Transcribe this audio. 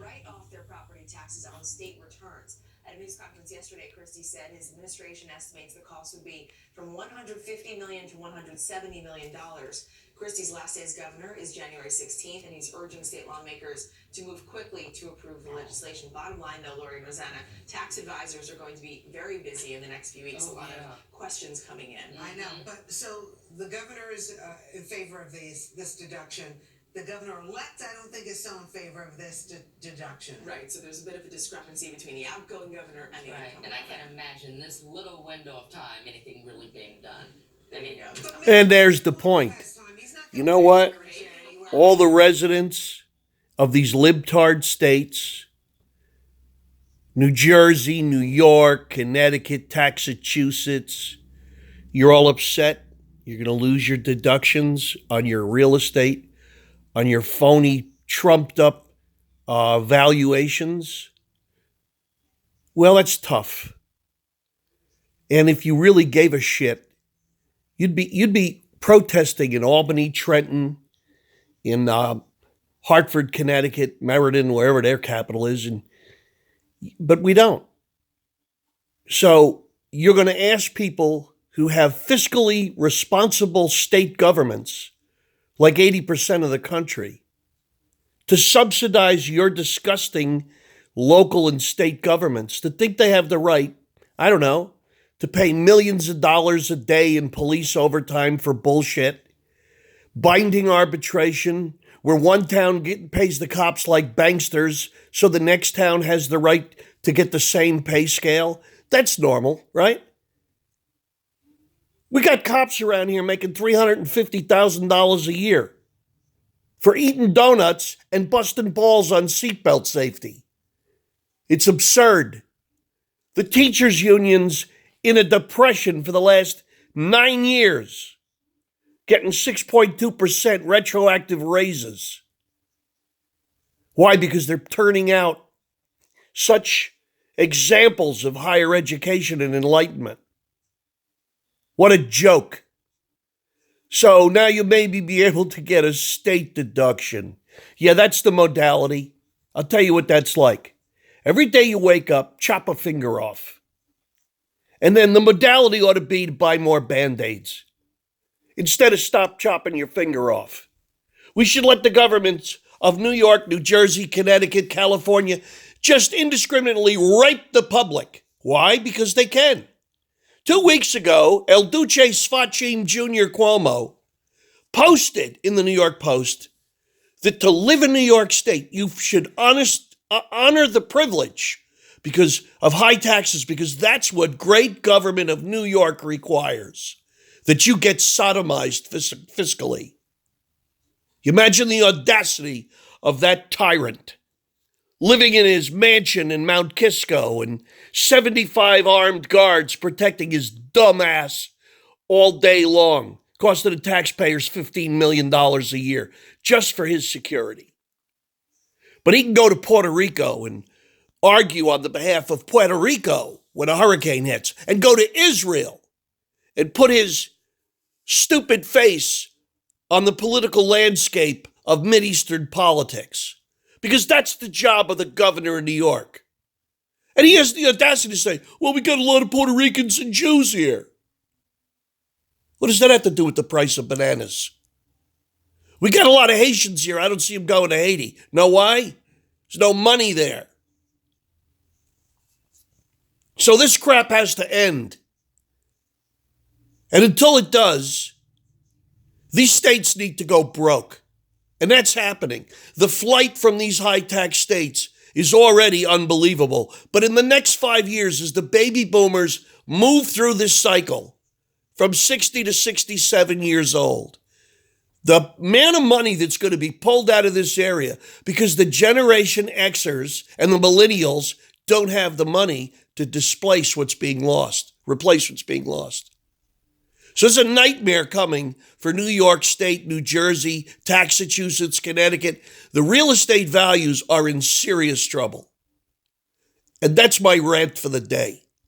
write off their property taxes on state returns. At a news conference yesterday, Christie said his administration estimates the cost would be from $150 million to $170 million. Christie's last day as governor is January 16th, and he's urging state lawmakers to move quickly to approve the legislation. Bottom line, though, Lori and Rosanna, tax advisors are going to be very busy in the next few weeks. A lot of questions coming in. I know, but so the governor is in favor of this deduction. The governor-elect, I don't think, is so in favor of this deduction. Right, so there's a bit of a discrepancy between the outgoing governor and the incoming and I can't imagine this little window of time anything really being done. There you go. And there's the point. You know what? All the residents of these libtard states, New Jersey, New York, Connecticut, Massachusetts, you're all upset. You're going to lose your deductions on your real estate, on your phony, trumped up valuations. Well, that's tough. And if you really gave a shit, you'd be protesting in Albany, Trenton, in Hartford, Connecticut, Meriden, wherever their capital is, but we don't. So you're going to ask people who have fiscally responsible state governments, like 80% of the country, to subsidize your disgusting local and state governments, to think they have the right, I don't know, to pay millions of dollars a day in police overtime for bullshit, binding arbitration, where one town pays the cops like banksters so the next town has the right to get the same pay scale. That's normal, right? We got cops around here making $350,000 a year for eating donuts and busting balls on seatbelt safety. It's absurd. The teachers' unions in a depression for the last 9 years, getting 6.2% retroactive raises. Why? Because they're turning out such examples of higher education and enlightenment. What a joke. So now you maybe be able to get a state deduction. Yeah, that's the modality. I'll tell you what that's like. Every day you wake up, chop a finger off. And then the modality ought to be to buy more Band-Aids instead of stop chopping your finger off. We should let the governments of New York, New Jersey, Connecticut, California just indiscriminately rape the public. Why? Because they can. 2 weeks ago, El Duce Sfacim Jr. Cuomo posted in the New York Post that to live in New York State, you should honor the privilege because of high taxes, because that's what great government of New York requires, that you get sodomized fiscally. You imagine the audacity of that tyrant living in his mansion in Mount Kisco and 75 armed guards protecting his dumb ass all day long, costing the taxpayers $15 million a year just for his security. But he can go to Puerto Rico and argue on the behalf of Puerto Rico when a hurricane hits, and go to Israel and put his stupid face on the political landscape of Mideastern politics. Because that's the job of the governor of New York. And he has the audacity to say, well, we got a lot of Puerto Ricans and Jews here. What does that have to do with the price of bananas? We got a lot of Haitians here. I don't see them going to Haiti. Know why? There's no money there. So this crap has to end. And until it does, these states need to go broke. And that's happening. The flight from these high-tax states is already unbelievable. But in the next 5 years, as the baby boomers move through this cycle from 60 to 67 years old, the amount of money that's going to be pulled out of this area because the Generation Xers and the millennials don't have the money to replace what's being lost. So it's a nightmare coming for New York State, New Jersey, Massachusetts, Connecticut. The real estate values are in serious trouble. And that's my rant for the day.